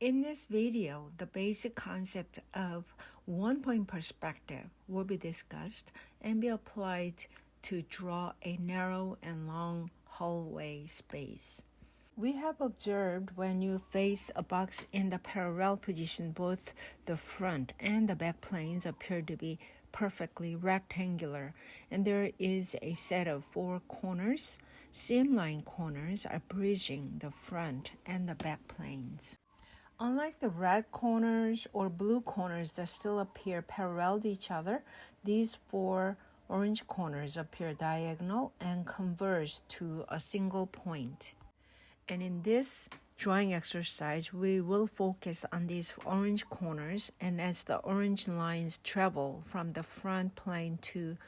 In this video, the basic concept of one-point perspective will be discussed and be applied to draw a narrow and long hallway space. We have observed when you face a box in the parallel position, both the front and the back planes appear to be perfectly rectangular, and there is a set of four corners. Seam-line corners are bridging the front and the back planes. Unlike the red corners or blue corners that still appear parallel to each other, these four orange corners appear diagonal and converge to a single point. And in this drawing exercise, we will focus on these orange corners, and as the orange lines travel from the front plane to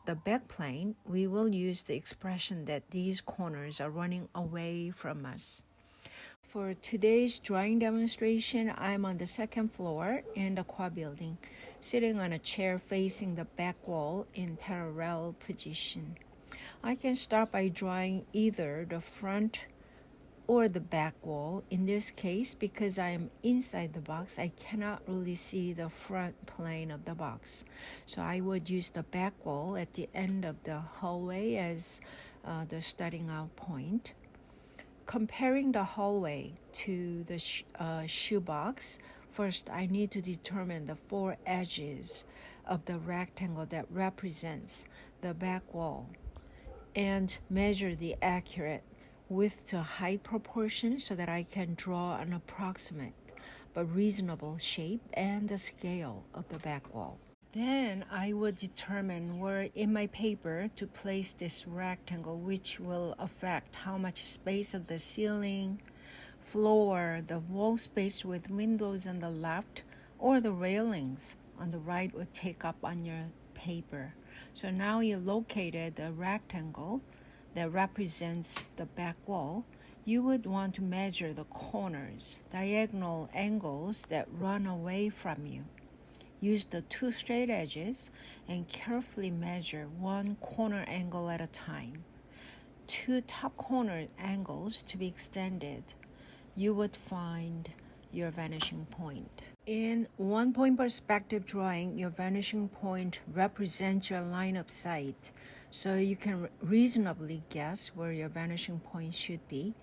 the back plane, we will use the expression that these corners are running away from us. For today's drawing demonstration, I'm on the second floor in the Koa building, sitting on a chair facing the back wall in parallel position. I can start by drawing either the front or the back wall. In this case, because I am inside the box, I cannot really see the front plane of the box. So I would use the back wall at the end of the hallway as the starting out point. Comparing the hallway to the shoebox, first I need to determine the four edges of the rectangle that represents the back wall and measure the accurate width to height proportion so that I can draw an approximate but reasonable shape and the scale of the back wall. Then I would determine where in my paper to place this rectangle, which will affect how much space of the ceiling, floor, the wall space with windows on the left, or the railings on the right would take up on your paper. So now you located the rectangle that represents the back wall. You would want to measure the corners, diagonal angles that run away from you. Use the two straight edges and carefully measure one corner angle at a time. Two top corner angles to be extended. You would find your vanishing point. In one-point perspective drawing, your vanishing point represents your line of sight, so you can reasonably guess where your vanishing point should be.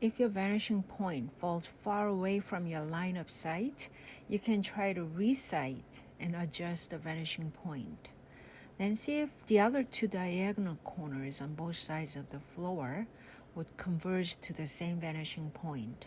If your vanishing point falls far away from your line of sight, you can try to resight and adjust the vanishing point. Then see if the other two diagonal corners on both sides of the floor would converge to the same vanishing point.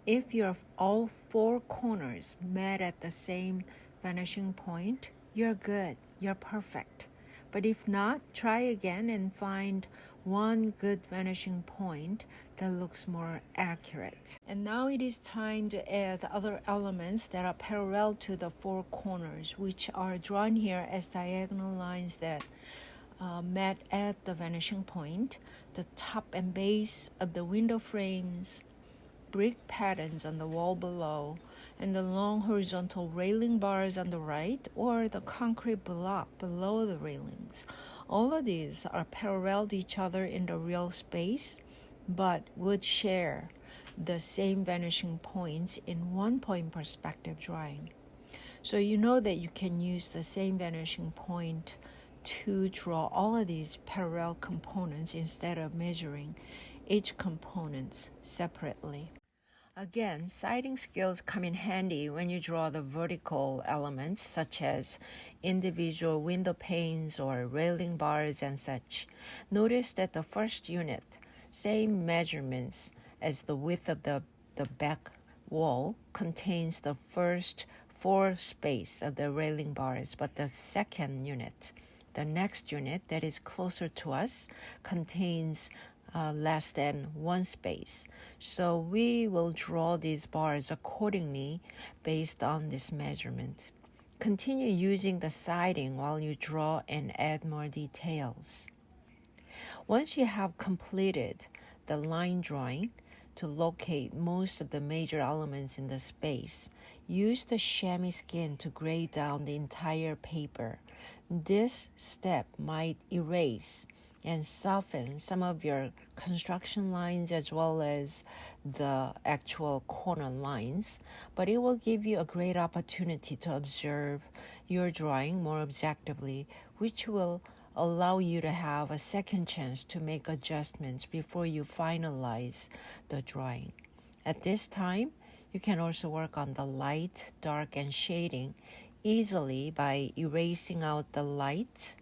If your all four corners met at the same vanishing point, you're good, you're perfect. But if not, try again and find one good vanishing point that looks more accurate. And now it is time to add other elements that are parallel to the four corners, which are drawn here as diagonal lines that met at the vanishing point, the top and base of the window frames, brick patterns on the wall below, and the long horizontal railing bars on the right, or the concrete block below the railings. All of these are parallel to each other in the real space, but would share the same vanishing points in one-point perspective drawing. So you know that you can use the same vanishing point to draw all of these parallel components instead of measuring each component separately. Again, sighting skills come in handy when you draw the vertical elements such as individual window panes or railing bars and such. Notice that the first unit, same measurements as the width of the back wall, contains the first four space of the railing bars, but the second unit, the next unit that is closer to us, contains less than one space. So we will draw these bars accordingly based on this measurement. Continue using the siding while you draw and add more details. Once you have completed the line drawing to locate most of the major elements in the space, use the chamois skin to gray down the entire paper. This step might erase and soften some of your construction lines as well as the actual corner lines, but it will give you a great opportunity to observe your drawing more objectively, which will allow you to have a second chance to make adjustments before you finalize the drawing. At this time, you can also work on the light, dark, and shading easily by erasing out the lights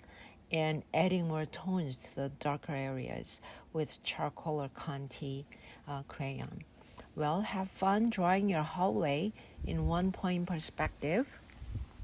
and adding more tones to the darker areas with charcoal or Conti crayon. Well, have fun drawing your hallway in 1-point perspective.